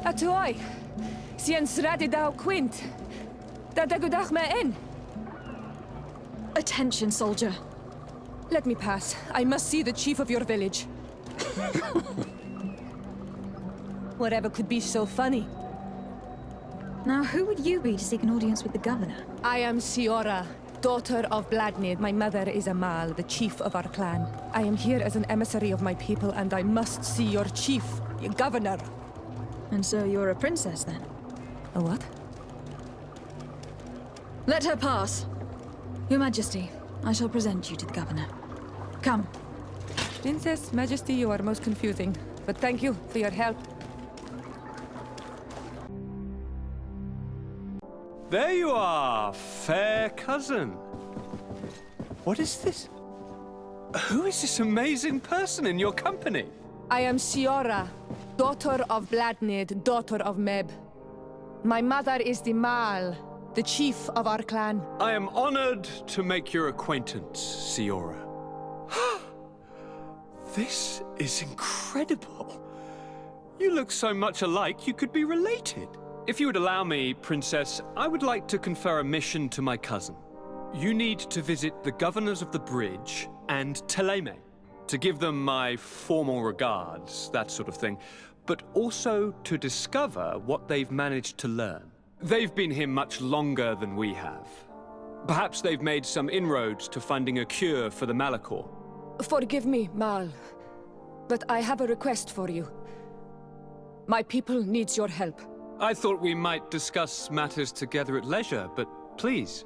Atoy. Sien Sardet dau quint. Da dagudach me in. Attention, soldier. Let me pass. I must see the chief of your village. Whatever could be so funny? Now, who would you be to seek an audience with the governor? I am Siora, daughter of Bladnid. My mother is Amal, the chief of our clan. I am here as an emissary of my people, and I must see your chief, your governor. And so you're a princess, then? A what? Let her pass. Your Majesty, I shall present you to the governor. Come. Princess, Majesty, you are most confusing. But thank you for your help. There you are, fair cousin. What is this? Who is this amazing person in your company? I am Siora, daughter of Bladnid, daughter of Meb. My mother is the Mal, the chief of our clan. I am honored to make your acquaintance, Siora. This is incredible. You look so much alike you could be related. If you would allow me, Princess, I would like to confer a mission to my cousin. You need to visit the governors of the bridge and Teleme, to give them my formal regards, that sort of thing, but also to discover what they've managed to learn. They've been here much longer than we have. Perhaps they've made some inroads to finding a cure for the Malachor. Forgive me, Mal, but I have a request for you. My people needs your help. I thought we might discuss matters together at leisure, but please,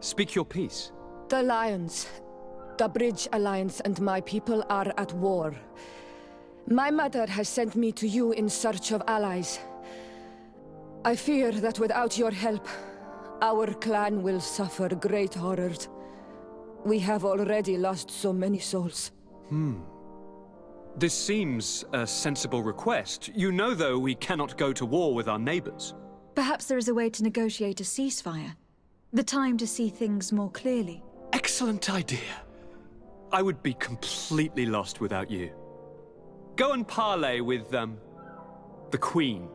speak your piece. The Lions, the Bridge Alliance and my people are at war. My mother has sent me to you in search of allies. I fear that without your help, our clan will suffer great horrors. We have already lost so many souls. This seems a sensible request. You know, though, we cannot go to war with our neighbors. Perhaps there is a way to negotiate a ceasefire. The time to see things more clearly. Excellent idea. I would be completely lost without you. Go and parley with, the Queen,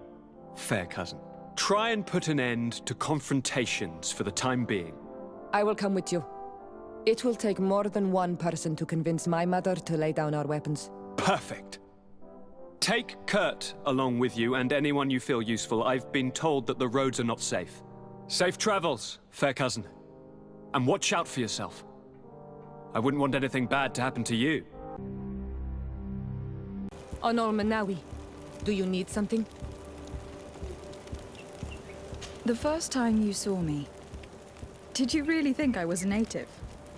fair cousin. Try and put an end to confrontations for the time being. I will come with you. It will take more than one person to convince my mother to lay down our weapons. Perfect. Take Kurt along with you and anyone you feel useful. I've been told that the roads are not safe. Safe travels, fair cousin. And watch out for yourself. I wouldn't want anything bad to happen to you. Onol Manawi, do you need something? The first time you saw me, did you really think I was a native?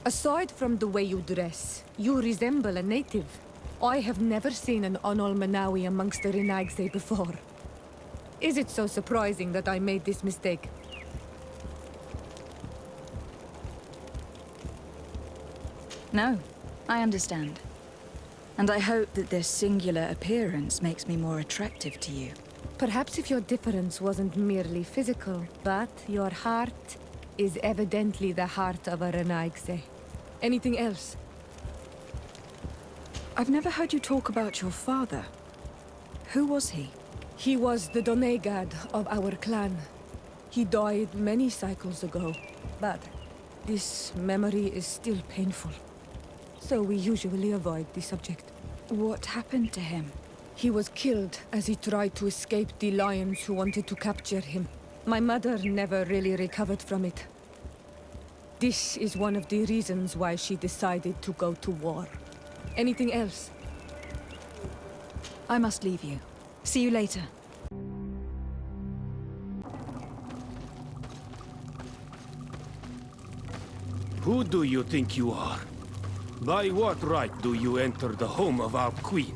Aside from the way you dress, you resemble a native. I have never seen an Onol Manawi amongst the Renagse before. Is it so surprising that I made this mistake? No, I understand. And I hope that this singular appearance makes me more attractive to you. Perhaps if your difference wasn't merely physical, but your heart is evidently the heart of a Renagse. Anything else? I've never heard you talk about your father. Who was he? He was the Donegad of our clan. He died many cycles ago, but this memory is still painful. So we usually avoid the subject. What happened to him? He was killed as he tried to escape the lions who wanted to capture him. My mother never really recovered from it. This is one of the reasons why she decided to go to war. Anything else? I must leave you. See you later. Who do you think you are? By what right do you enter the home of our queen?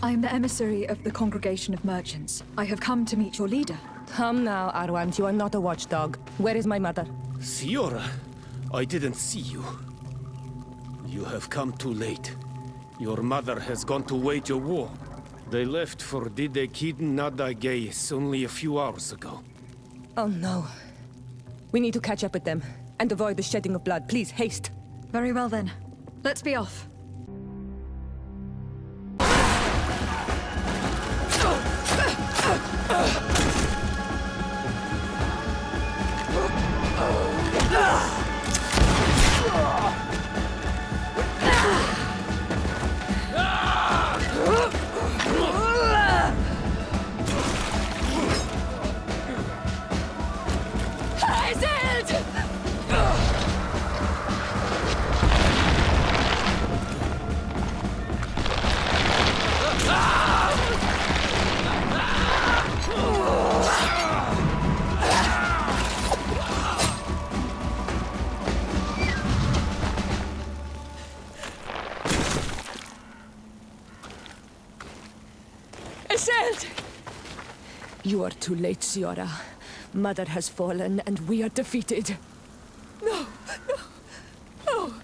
I am the emissary of the Congregation of Merchants. I have come to meet your leader. Come now, Arwant, you are not a watchdog. Where is my mother? Siora, I didn't see you. You have come too late. Your mother has gone to wage a war. They left for Didekidn Nadagais only a few hours ago. Oh no. We need to catch up with them and avoid the shedding of blood. Please, haste. Very well then. Let's be off. Iselt! You are too late, Siora. Mother has fallen, and we are defeated. No, no, no.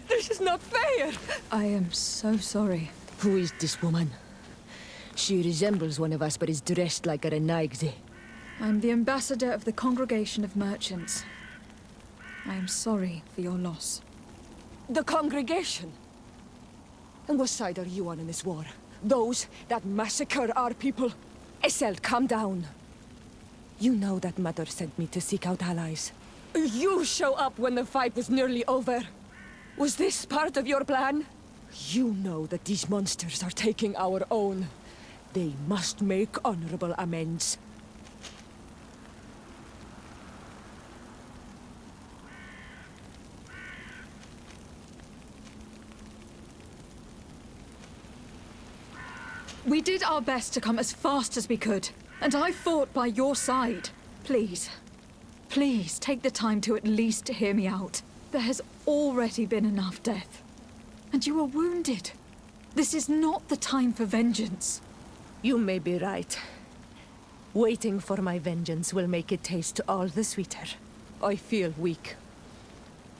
This is not fair. I am so sorry. Who is this woman? She resembles one of us, but is dressed like a Renaigze. I'm the ambassador of the Congregation of Merchants. I am sorry for your loss. The congregation? And what side are you on in this war? Those that massacre our people? Iselt, calm down. You know that Mother sent me to seek out allies. You show up when the fight was nearly over. Was this part of your plan? You know that these monsters are taking our own. They must make honorable amends. We did our best to come as fast as we could, and I fought by your side. Please, please take the time to at least hear me out. There has already been enough death. And you are wounded. This is not the time for vengeance. You may be right. Waiting for my vengeance will make it taste all the sweeter. I feel weak.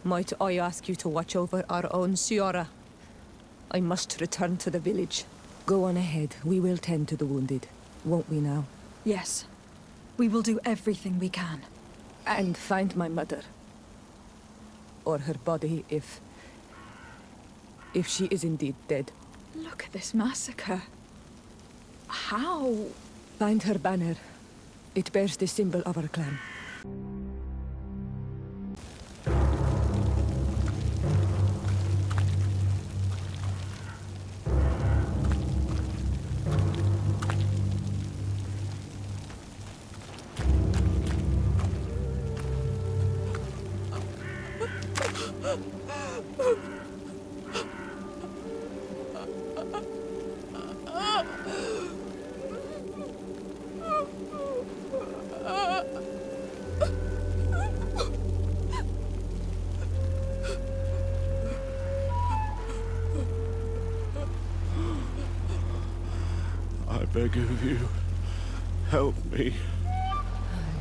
Might I ask you to watch over our own Siora? I must return to the village. Go on ahead. We will tend to the wounded. Won't we now? Yes. We will do everything we can. And find my mother. Or her body, if she is indeed dead. Look at this massacre. How? Find her banner. It bears the symbol of our clan. I beg of you, help me.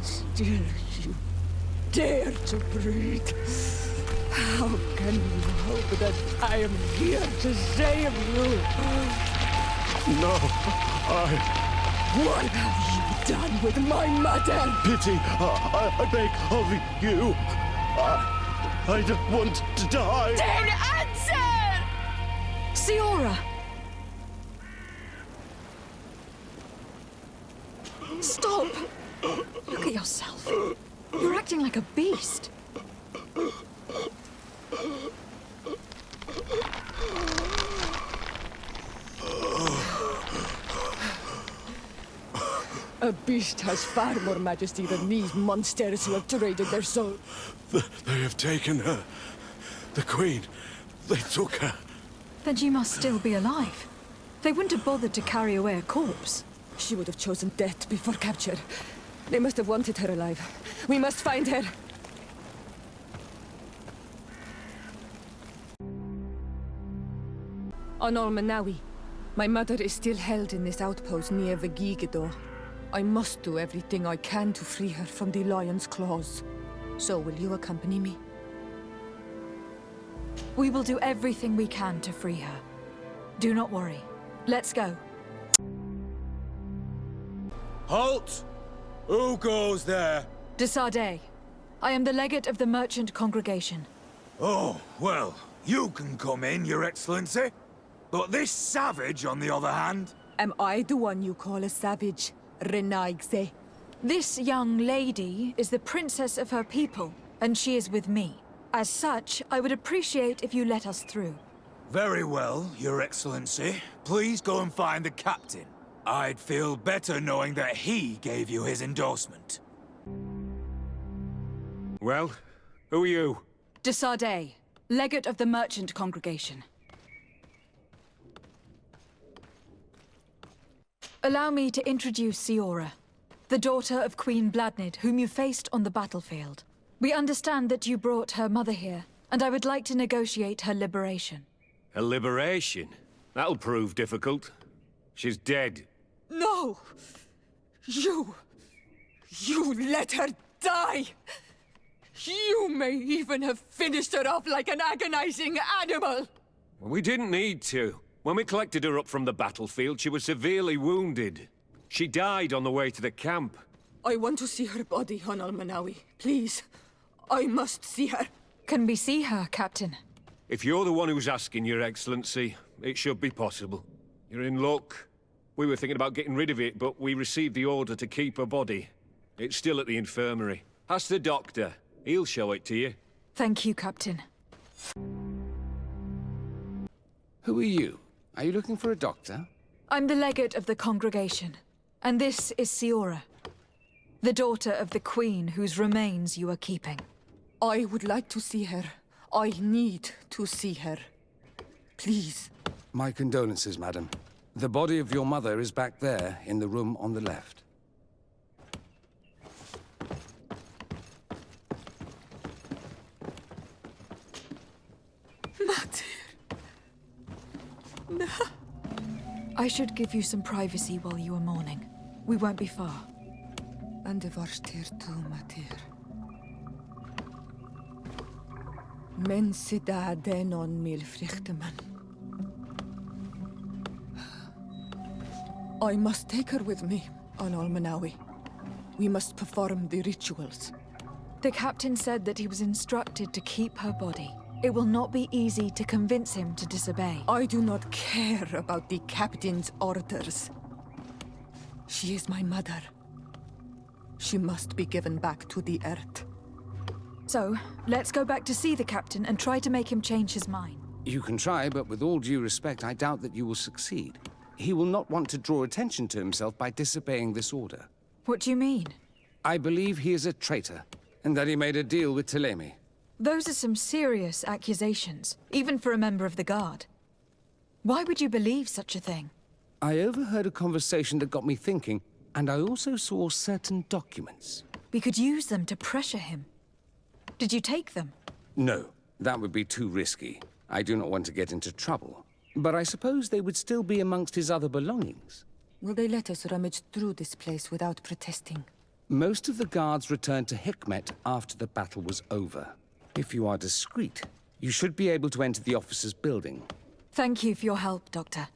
Still you dare to breathe. How can you hope that I am here to save you? No, What have you done with my mother? pity, I beg of you. I don't want to die. Then answer! Siora! Stop! Look at yourself. You're acting like a beast. A beast has far more majesty than these monsters who have traded their soul. They have taken her. The Queen. They took her. Then she must still be alive. They wouldn't have bothered to carry away a corpse. She would have chosen death before capture. They must have wanted her alive. We must find her. Onol Manawi. My mother is still held in this outpost near Vegigado. I must do everything I can to free her from the lion's claws. So will you accompany me? We will do everything we can to free her. Do not worry. Let's go. Halt! Who goes there? De Sardet. I am the legate of the merchant congregation. Oh, well, you can come in, Your Excellency. But this savage, on the other hand... Am I the one you call a savage, Renaigze? This young lady is the princess of her people, and she is with me. As such, I would appreciate if you let us through. Very well, Your Excellency. Please go and find the captain. I'd feel better knowing that he gave you his endorsement. Well, who are you? De Sardet, legate of the merchant congregation. Allow me to introduce Siora, the daughter of Queen Bladnid, whom you faced on the battlefield. We understand that you brought her mother here, and I would like to negotiate her liberation. A liberation? That'll prove difficult. She's dead. No! You let her die! You may even have finished her off like an agonizing animal! We didn't need to. When we collected her up from the battlefield, she was severely wounded. She died on the way to the camp. I want to see her body, on Almanawi. Please. I must see her. Can we see her, Captain? If you're the one who's asking, Your Excellency, it should be possible. You're in luck. We were thinking about getting rid of it, but we received the order to keep her body. It's still at the infirmary. Ask the doctor. He'll show it to you. Thank you, Captain. Who are you? Are you looking for a doctor? I'm the legate of the congregation. And this is Siora, the daughter of the Queen whose remains you are keeping. I would like to see her. I need to see her. Please. My condolences, madam. The body of your mother is back there, in the room on the left. I should give you some privacy while you are mourning. We won't be far. And de varstir tu, Matir. Men sida denon mil frichteman. I must take her with me, on Almanawi. We must perform the rituals. The captain said that he was instructed to keep her body. It will not be easy to convince him to disobey. I do not care about the captain's orders. She is my mother. She must be given back to the earth. So, let's go back to see the captain and try to make him change his mind. You can try, but with all due respect, I doubt that you will succeed. He will not want to draw attention to himself by disobeying this order. What do you mean? I believe he is a traitor, and that he made a deal with Thélème. Those are some serious accusations, even for a member of the Guard. Why would you believe such a thing? I overheard a conversation that got me thinking, and I also saw certain documents. We could use them to pressure him. Did you take them? No, that would be too risky. I do not want to get into trouble. But I suppose they would still be amongst his other belongings. Will they let us rummage through this place without protesting? Most of the guards returned to Hikmet after the battle was over. If you are discreet, you should be able to enter the officer's building. Thank you for your help, Doctor.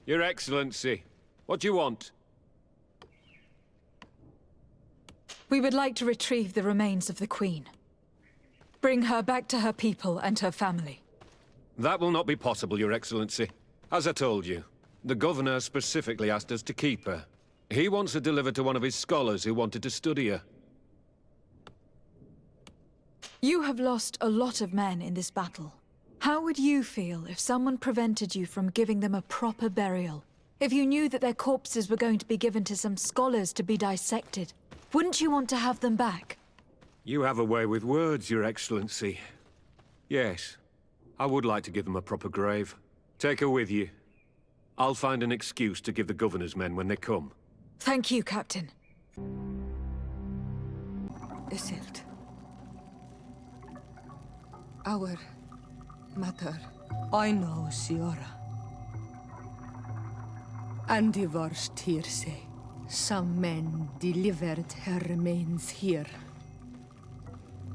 Your Excellency, what do you want? We would like to retrieve the remains of the Queen. Bring her back to her people and her family. That will not be possible, Your Excellency. As I told you, the Governor specifically asked us to keep her. He wants her delivered to one of his scholars who wanted to study her. You have lost a lot of men in this battle. How would you feel if someone prevented you from giving them a proper burial? If you knew that their corpses were going to be given to some scholars to be dissected, wouldn't you want to have them back? You have a way with words, Your Excellency. Yes, I would like to give them a proper grave. Take her with you. I'll find an excuse to give the Governor's men when they come. Thank you, Captain. Isildt. Our mother. I know, Siora. And the worst here say, some men delivered her remains here.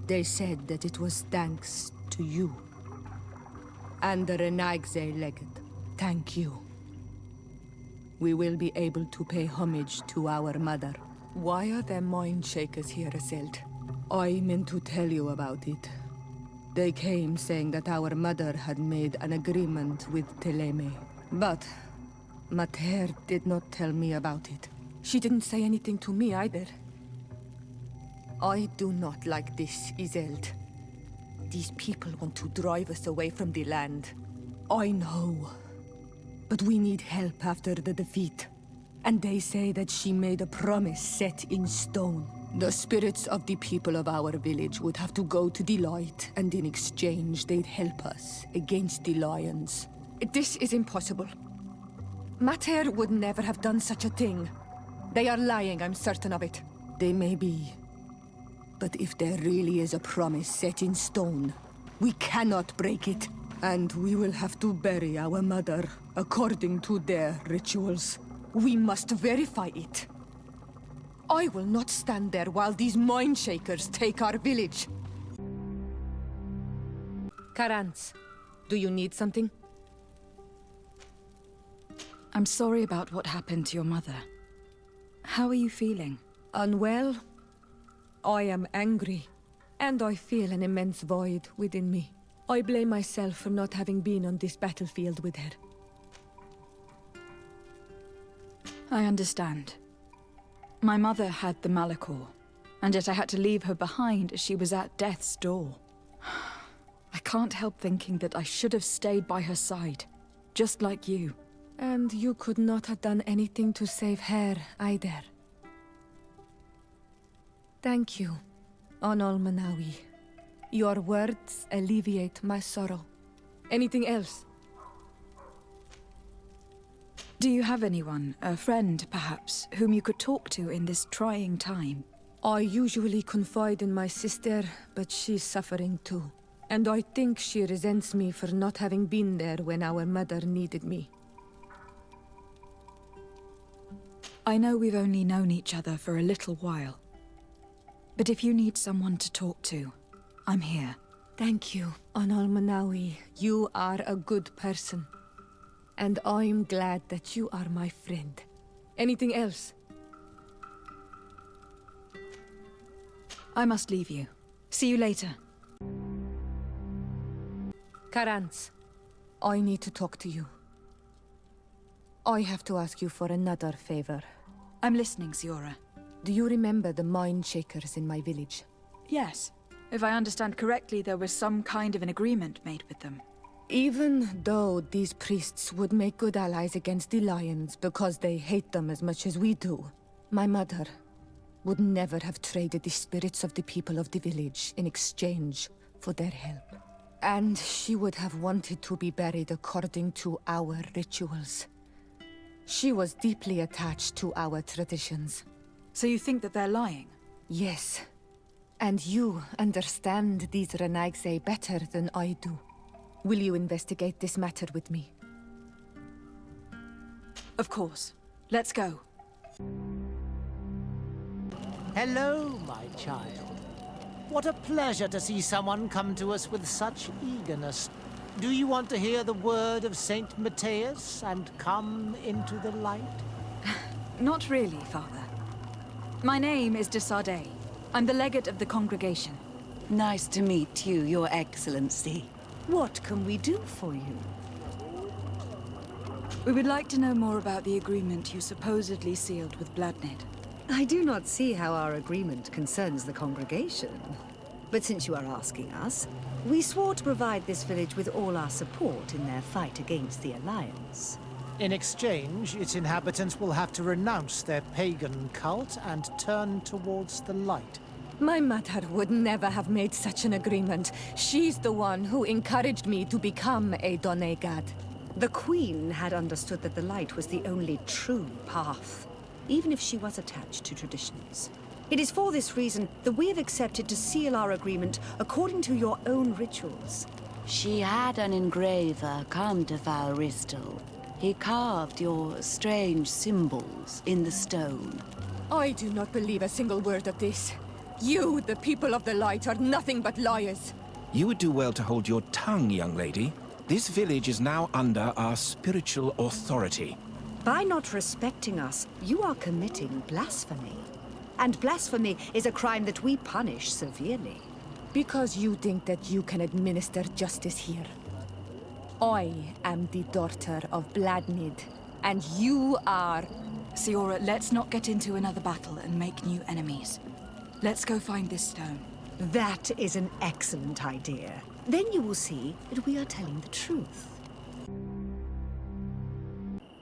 They said that it was thanks to you. And the Renagze legate, thank you. We will be able to pay homage to our mother. Why are there mind shakers here, Isildt? I meant to tell you about it. They came saying that our mother had made an agreement with Thélème. But Mater did not tell me about it. She didn't say anything to me either. I do not like this, Isildt. These people want to drive us away from the land. I know. But we need help after the defeat. And they say that she made a promise set in stone. The spirits of the people of our village would have to go to the light, and in exchange they'd help us against the lions. This is impossible. Mater would never have done such a thing. They are lying, I'm certain of it. They may be. But if there really is a promise set in stone, we cannot break it. And we will have to bury our mother according to their rituals. We must verify it. I will not stand there while these mind shakers take our village. Karans, do you need something? I'm sorry about what happened to your mother. How are you feeling? Unwell? I am angry, and I feel an immense void within me. I blame myself for not having been on this battlefield with her. I understand. My mother had the Malachor, and yet I had to leave her behind as she was at death's door. I can't help thinking that I should have stayed by her side, just like you. And you could not have done anything to save her, either. Thank you, Onol Manawi. Your words alleviate my sorrow. Anything else? Do you have anyone, a friend perhaps, whom you could talk to in this trying time? I usually confide in my sister, but she's suffering too. And I think she resents me for not having been there when our mother needed me. I know we've only known each other for a little while. But if you need someone to talk to, I'm here. Thank you, Onol Manawi. You are a good person. And I'm glad that you are my friend. Anything else? I must leave you. See you later. Karans, I need to talk to you. I have to ask you for another favor. I'm listening, Siora. Do you remember the mind shakers in my village? Yes. If I understand correctly, there was some kind of an agreement made with them. Even though these priests would make good allies against the Lions because they hate them as much as we do, my mother would never have traded the spirits of the people of the village in exchange for their help. And she would have wanted to be buried according to our rituals. She was deeply attached to our traditions. So you think that they're lying? Yes. And you understand these Renaigse better than I do. Will you investigate this matter with me? Of course. Let's go. Hello, my child. What a pleasure to see someone come to us with such eagerness. Do you want to hear the word of Saint Matthias and come into the light? Not really, Father. My name is de Sardet. I'm the legate of the congregation. Nice to meet you, Your Excellency. What can we do for you? We would like to know more about the agreement you supposedly sealed with Bladnid. I do not see how our agreement concerns the congregation. But since you are asking us, we swore to provide this village with all our support in their fight against the Alliance. In exchange, its inhabitants will have to renounce their pagan cult and turn towards the light. My mother would never have made such an agreement. She's the one who encouraged me to become a Donegad. The Queen had understood that the light was the only true path, even if she was attached to traditions. It is for this reason that we have accepted to seal our agreement according to your own rituals. She had an engraver come to Falristal. He carved your strange symbols in the stone. I do not believe a single word of this. You, the people of the light, are nothing but liars. You would do well to hold your tongue, young lady. This village is now under our spiritual authority. By not respecting us, you are committing blasphemy. And blasphemy is a crime that we punish severely. Because you think that you can administer justice here. I am the daughter of Bladnid, and you are... Siora, let's not get into another battle and make new enemies. Let's go find this stone. That is an excellent idea. Then you will see that we are telling the truth.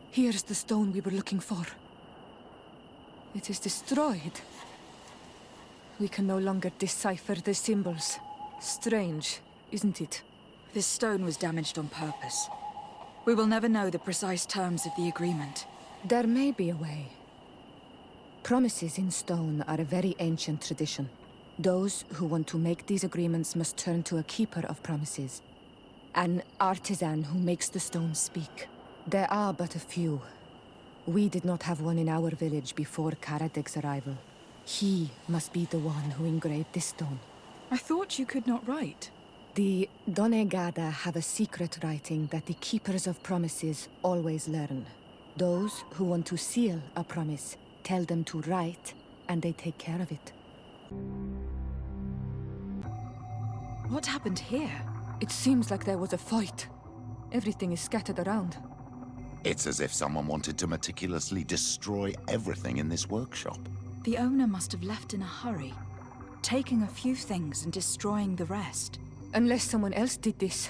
Here's the stone we were looking for. It is destroyed. We can no longer decipher the symbols. Strange, isn't it? This stone was damaged on purpose. We will never know the precise terms of the agreement. There may be a way. Promises in stone are a very ancient tradition. Those who want to make these agreements must turn to a keeper of promises. An artisan who makes the stone speak. There are but a few. We did not have one in our village before Karadeg's arrival. He must be the one who engraved this stone. I thought you could not write. The Donegada have a secret writing that the Keepers of Promises always learn. Those who want to seal a promise tell them to write, and they take care of it. What happened here? It seems like there was a fight. Everything is scattered around. It's as if someone wanted to meticulously destroy everything in this workshop. The owner must have left in a hurry, taking a few things and destroying the rest. Unless someone else did this.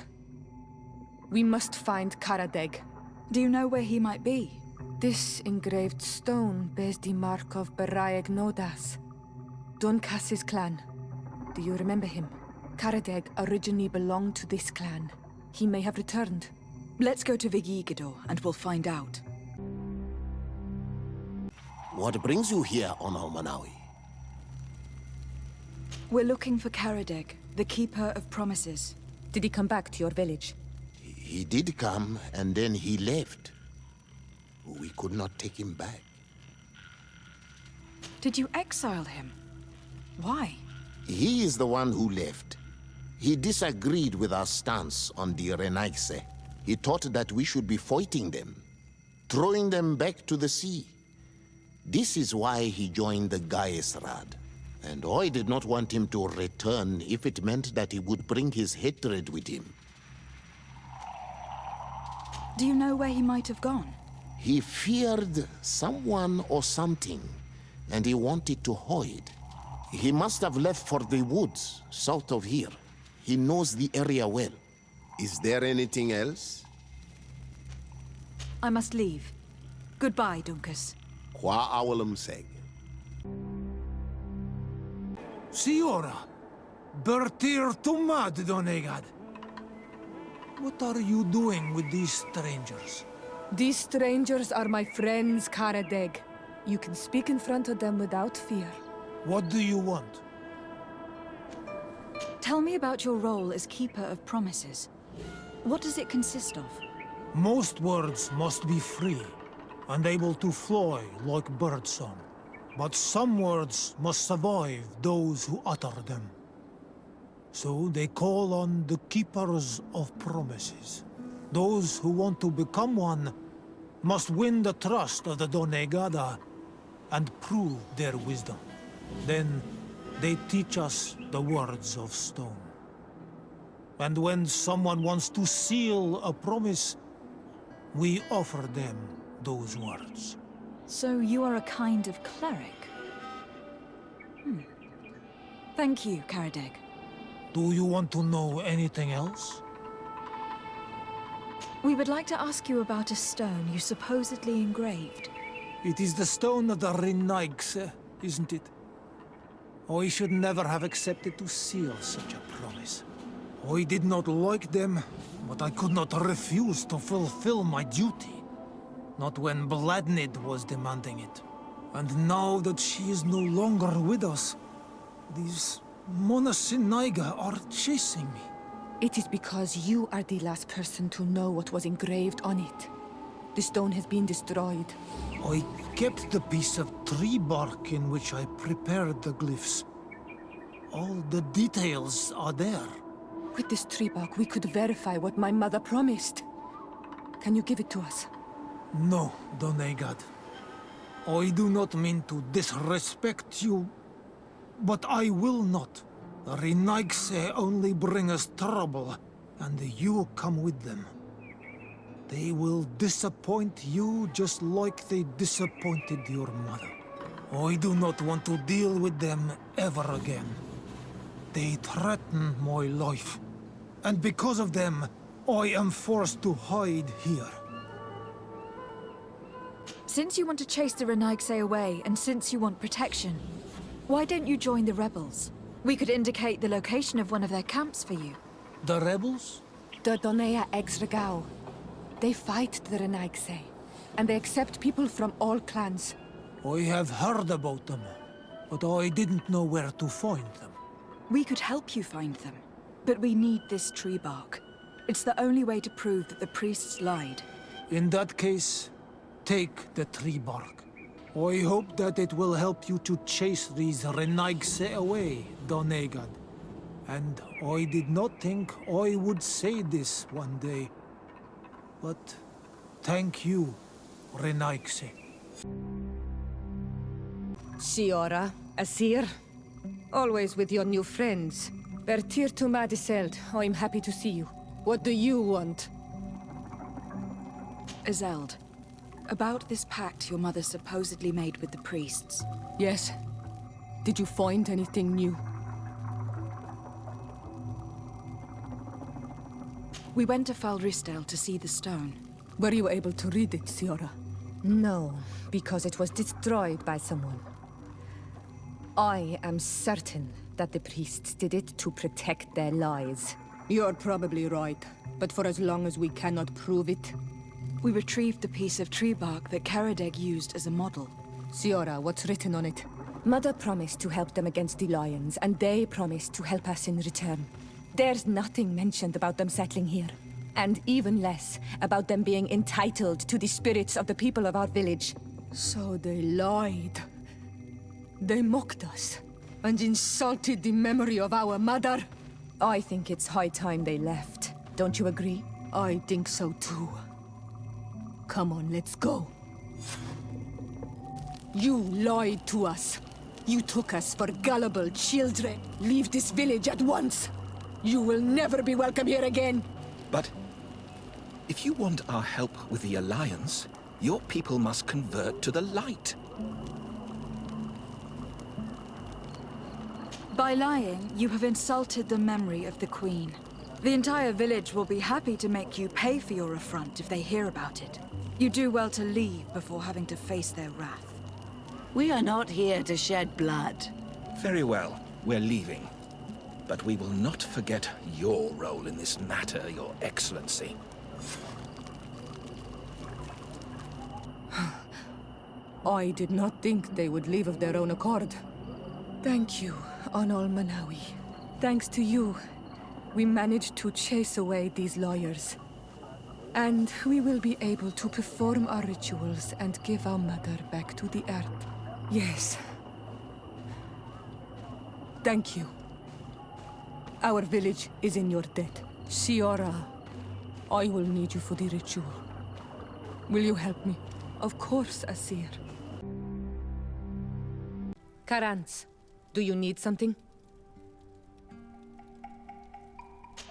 We must find Karadeg. Do you know where he might be? This engraved stone bears the mark of Baraeg Nodas, Donkas's clan. Do you remember him? Karadeg originally belonged to this clan. He may have returned. Let's go to Vigigador and we'll find out. What brings you here on Almanawi? We're looking for Karadeg, the Keeper of Promises. Did he come back to your village? He did come, and then he left. We could not take him back. Did you exile him? Why? He is the one who left. He disagreed with our stance on the Renaigse. He thought that we should be fighting them, throwing them back to the sea. This is why he joined the Gaesrad. And I did not want him to return if it meant that he would bring his hatred with him. Do you know where he might have gone? He feared someone or something, and he wanted to hide. He must have left for the woods, south of here. He knows the area well. Is there anything else? I must leave. Goodbye, Dunkus. Qua awalum seg. Siora, Bertir Tumad Donegad. What are you doing with these strangers? These strangers are my friends, Karadeg. You can speak in front of them without fear. What do you want? Tell me about your role as Keeper of Promises. What does it consist of? Most words must be free and able to fly like birdsong. But some words must survive those who utter them. So they call on the Keepers of Promises. Those who want to become one must win the trust of the Donegada and prove their wisdom. Then they teach us the words of stone. And when someone wants to seal a promise, we offer them those words. So you are a kind of cleric? Thank you, Karadeg. Do you want to know anything else? We would like to ask you about a stone you supposedly engraved. It is the stone of the Renaigse, isn't it? I should never have accepted to seal such a promise. I did not like them, but I could not refuse to fulfill my duty. Not when Bladnid was demanding it. And now that she is no longer with us, these Monasinaiga are chasing me. It is because you are the last person to know what was engraved on it. The stone has been destroyed. I kept the piece of tree bark in which I prepared the glyphs. All the details are there. With this tree bark, we could verify what my mother promised. Can you give it to us? No, Donegad. I do not mean to disrespect you, but I will not. The Renaigse only bring us trouble, and you come with them. They will disappoint you just like they disappointed your mother. I do not want to deal with them ever again. They threaten my life, and because of them, I am forced to hide here. Since you want to chase the Renaigse away, and since you want protection, why don't you join the rebels? We could indicate the location of one of their camps for you. The rebels? The Donea Exregao. They fight the Renaigse, and they accept people from all clans. I have heard about them, but I didn't know where to find them. We could help you find them, but we need this tree bark. It's the only way to prove that the priests lied. In that case, take the tree bark. I hope that it will help you to chase these Renaigse away, Donegad. And I did not think I would say this one day. But thank you, Renaigse. Siora, Asir. Always with your new friends. Bertir to Madiseld, I'm happy to see you. What do you want? Azeld, about this pact your mother supposedly made with the priests. Yes. Did you find anything new? We went to Falristel to see the stone. Were you able to read it, Siora? No, because it was destroyed by someone. I am certain that the priests did it to protect their lies. You're probably right, but for as long as we cannot prove it... We retrieved the piece of tree bark that Karadeg used as a model. Siora, what's written on it? Mother promised to help them against the lions, and they promised to help us in return. There's nothing mentioned about them settling here. And even less about them being entitled to the spirits of the people of our village. So they lied. They mocked us, and insulted the memory of our mother. I think it's high time they left. Don't you agree? I think so too. Come on, let's go. You lied to us. You took us for gullible children. Leave this village at once. You will never be welcome here again. But if you want our help with the Alliance, your people must convert to the light. By lying, you have insulted the memory of the Queen. The entire village will be happy to make you pay for your affront if they hear about it. You do well to leave before having to face their wrath. We are not here to shed blood. Very well, we're leaving. But we will not forget your role in this matter, Your Excellency. I did not think they would leave of their own accord. Thank you, Anol Manawi. Thanks to you, we managed to chase away these lawyers. And we will be able to perform our rituals and give our mother back to the earth. Yes. Thank you. Our village is in your debt. Siora, I will need you for the ritual. Will you help me? Of course, Asir. Karans, do you need something?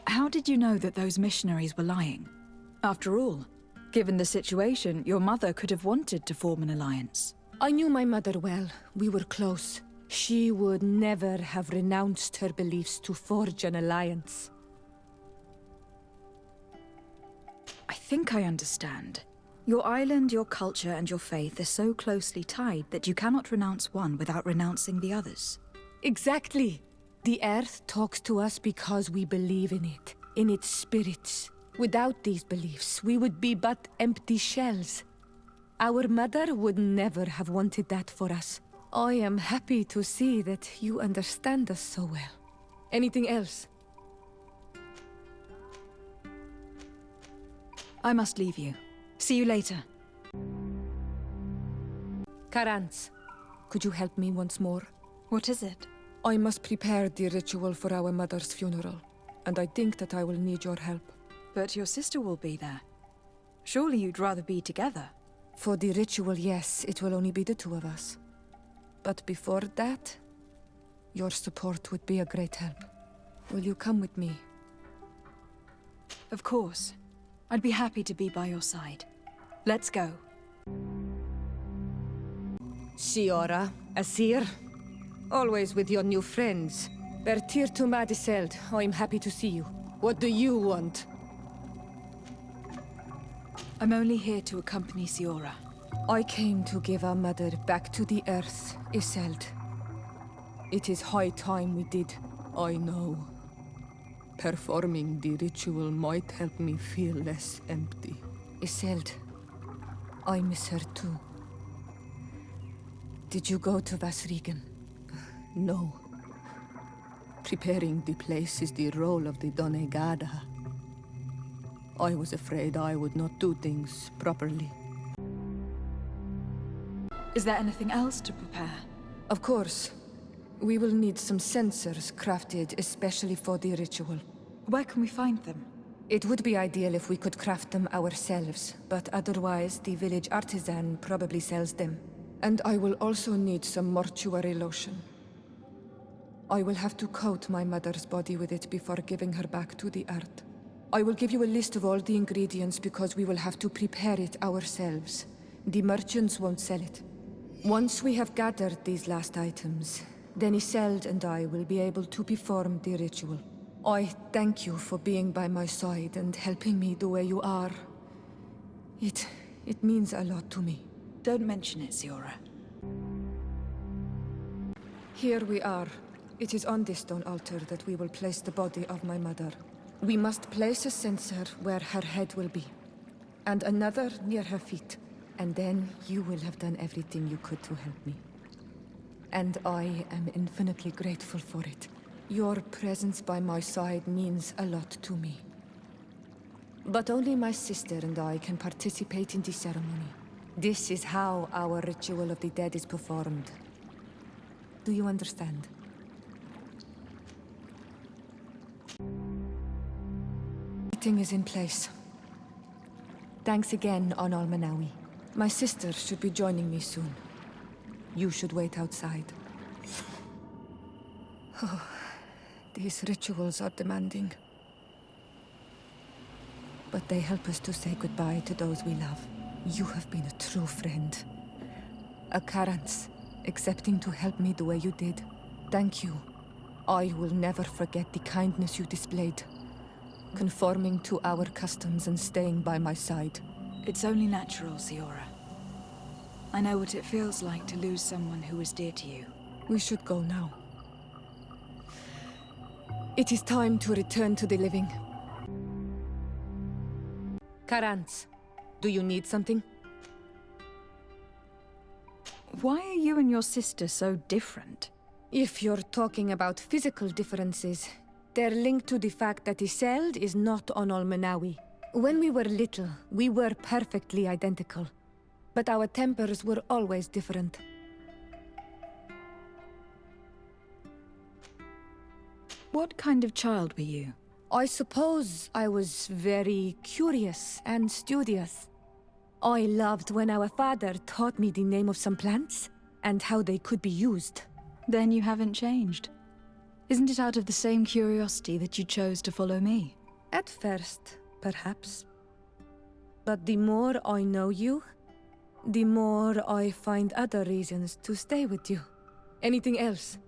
How did you know that those missionaries were lying? After all, given the situation, your mother could have wanted to form an alliance. I knew my mother well. We were close. She would never have renounced her beliefs to forge an alliance. I think I understand. Your island, your culture, and your faith are so closely tied that you cannot renounce one without renouncing the others. Exactly. The earth talks to us because we believe in its spirits. Without these beliefs, we would be but empty shells. Our mother would never have wanted that for us. I am happy to see that you understand us so well. Anything else? I must leave you. See you later. Karans, could you help me once more? What is it? I must prepare the ritual for our mother's funeral, and I think that I will need your help. But your sister will be there. Surely you'd rather be together. For the ritual, yes, it will only be the two of us. But before that, your support would be a great help. Will you come with me? Of course. I'd be happy to be by your side. Let's go. Siora, Asir. Always with your new friends. Bertir to Madiseld, I'm happy to see you. What do you want? I'm only here to accompany Siora. I came to give our mother back to the earth, Iseld. It is high time we did, I know. Performing the ritual might help me feel less empty. Iseld, I miss her too. Did you go to Vasrigan? No. Preparing the place is the role of the Donegada. I was afraid I would not do things properly. Is there anything else to prepare? Of course. We will need some sensors crafted especially for the ritual. Where can we find them? It would be ideal if we could craft them ourselves, but otherwise the village artisan probably sells them. And I will also need some mortuary lotion. I will have to coat my mother's body with it before giving her back to the earth. I will give you a list of all the ingredients because we will have to prepare it ourselves. The merchants won't sell it. Once we have gathered these last items, then Isolde and I will be able to perform the ritual. I thank you for being by my side and helping me the way you are. It means a lot to me. Don't mention it, Siora. Here we are. It is on this stone altar that we will place the body of my mother. We must place a censer where her head will be, and another near her feet. And then you will have done everything you could to help me. And I am infinitely grateful for it. Your presence by my side means a lot to me. But only my sister and I can participate in the ceremony. This is how our ritual of the dead is performed. Do you understand? Everything is in place. Thanks again, Onol Manawi. My sister should be joining me soon. You should wait outside. Oh, these rituals are demanding. But they help us to say goodbye to those we love. You have been a true friend. A Karans, accepting to help me the way you did. Thank you. I will never forget the kindness you displayed. Conforming to our customs and staying by my side. It's only natural, Siora. I know what it feels like to lose someone who is dear to you. We should go now. It is time to return to the living. Karans, do you need something? Why are you and your sister so different? If you're talking about physical differences, they're linked to the fact that Isolde is not Onol Manawi. When we were little, we were perfectly identical. But our tempers were always different. What kind of child were you? I suppose I was very curious and studious. I loved when our father taught me the name of some plants and how they could be used. Then you haven't changed. Isn't it out of the same curiosity that you chose to follow me? At first, perhaps. But the more I know you, the more I find other reasons to stay with you. Anything else?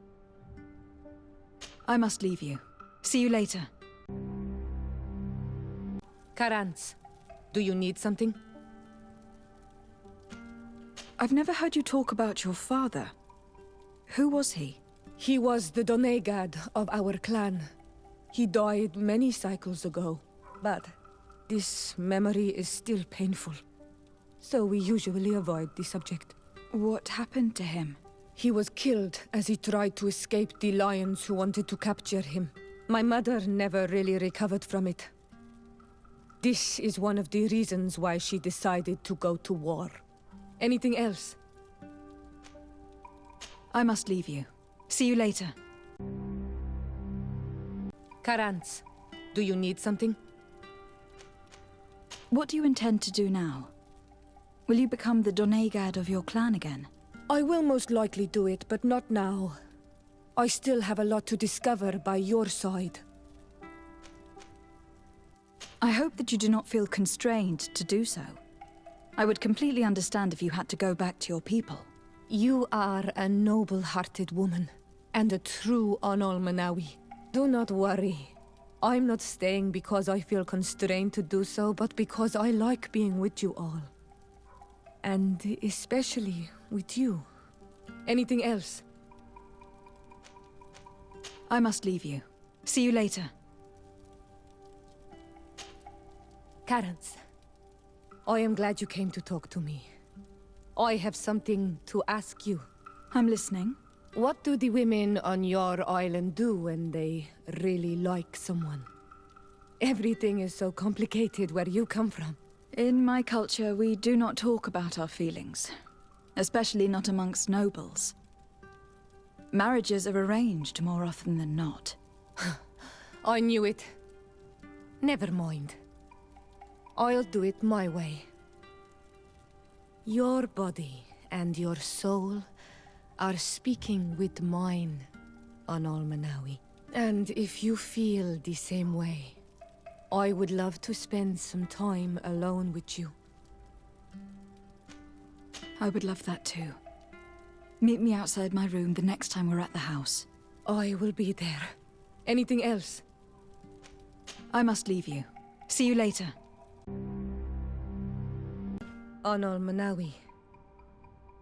I must leave you. See you later. Karans, do you need something? I've never heard you talk about your father. Who was he? He was the Donegad of our clan. He died many cycles ago, but this memory is still painful. So we usually avoid the subject. What happened to him? He was killed as he tried to escape the lions who wanted to capture him. My mother never really recovered from it. This is one of the reasons why she decided to go to war. Anything else? I must leave you. See you later. Karans, do you need something? What do you intend to do now? Will you become the Donegad of your clan again? I will most likely do it, but not now. I still have a lot to discover by your side. I hope that you do not feel constrained to do so. I would completely understand if you had to go back to your people. You are a noble-hearted woman, and a true Onol Manawi. Do not worry. I'm not staying because I feel constrained to do so, but because I like being with you all. And especially with you. Anything else? I must leave you. See you later. Karans, I am glad you came to talk to me. I have something to ask you. I'm listening. What do the women on your island do when they really like someone? Everything is so complicated where you come from. In my culture, we do not talk about our feelings. Especially not amongst nobles. Marriages are arranged more often than not. I knew it. Never mind. I'll do it my way. Your body and your soul are speaking with mine, Anol Manawi. And if you feel the same way, I would love to spend some time alone with you. I would love that too. Meet me outside my room the next time we're at the house. I will be there. Anything else? I must leave you. See you later. Anol Manawi,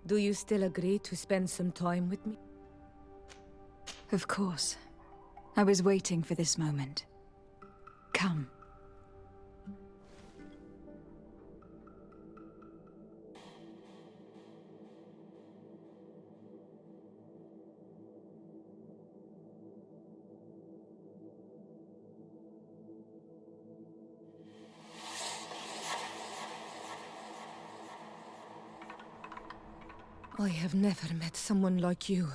do you still agree to spend some time with me? Of course. I was waiting for this moment. Come. I have never met someone like you,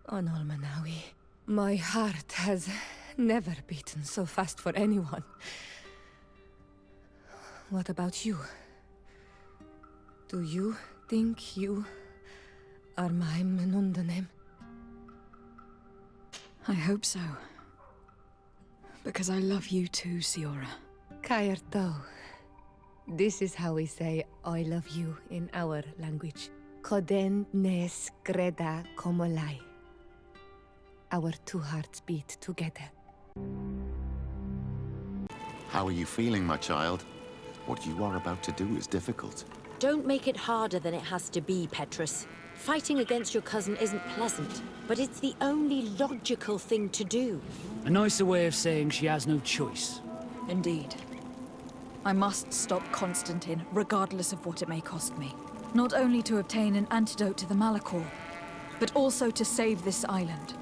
Anol Manawi. My heart has never beaten so fast for anyone. What about you? Do you think you are my Menundanem? I hope so. Because I love you too, Siora. Kayarto. This is how we say I love you in our language. Koden nes greda komolai. Our two hearts beat together. How are you feeling, my child? What you are about to do is difficult. Don't make it harder than it has to be, Petrus. Fighting against your cousin isn't pleasant, but it's the only logical thing to do. A nicer way of saying she has no choice. Indeed. I must stop Constantine, regardless of what it may cost me. Not only to obtain an antidote to the Malachor, but also to save this island.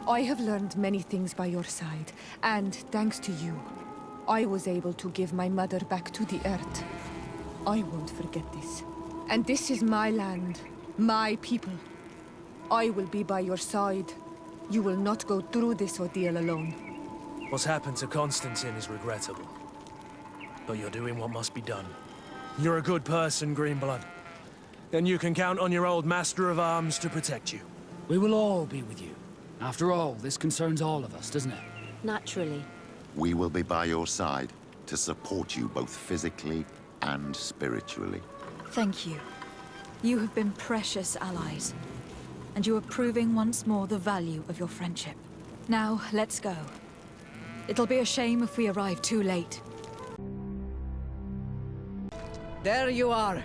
I have learned many things by your side, and thanks to you, I was able to give my mother back to the earth. I won't forget this. And this is my land, my people. I will be by your side. You will not go through this ordeal alone. What's happened to Constantine is regrettable. But you're doing what must be done. You're a good person, Greenblood. And you can count on your old master of arms to protect you. We will all be with you. After all, this concerns all of us, doesn't it? Naturally. We will be by your side to support you both physically and spiritually. Thank you. You have been precious allies. And you are proving once more the value of your friendship. Now, let's go. It'll be a shame if we arrive too late. There you are.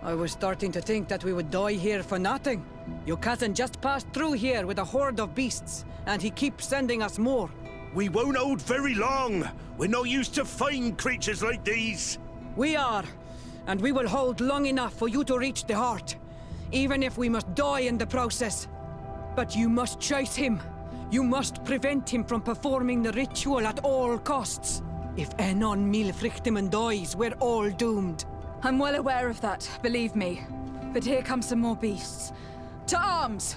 I was starting to think that we would die here for nothing. Your cousin just passed through here with a horde of beasts, and he keeps sending us more. We won't hold very long. We're not used to fighting creatures like these. We are, and we will hold long enough for you to reach the heart, even if we must die in the process. But you must chase him. You must prevent him from performing the ritual at all costs. If Enon Milfrichtiman dies, we're all doomed. I'm well aware of that, believe me. But here come some more beasts. To arms!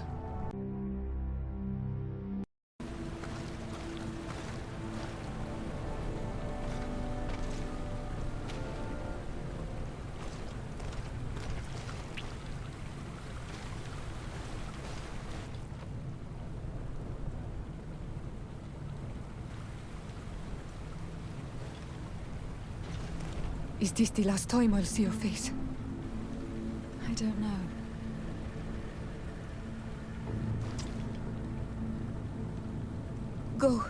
Is this the last time I'll see your face? I don't know. Go.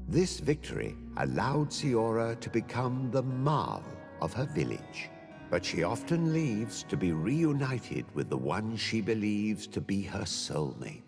This victory allowed Siora to become the Marl of her village. But she often leaves to be reunited with the one she believes to be her soulmate.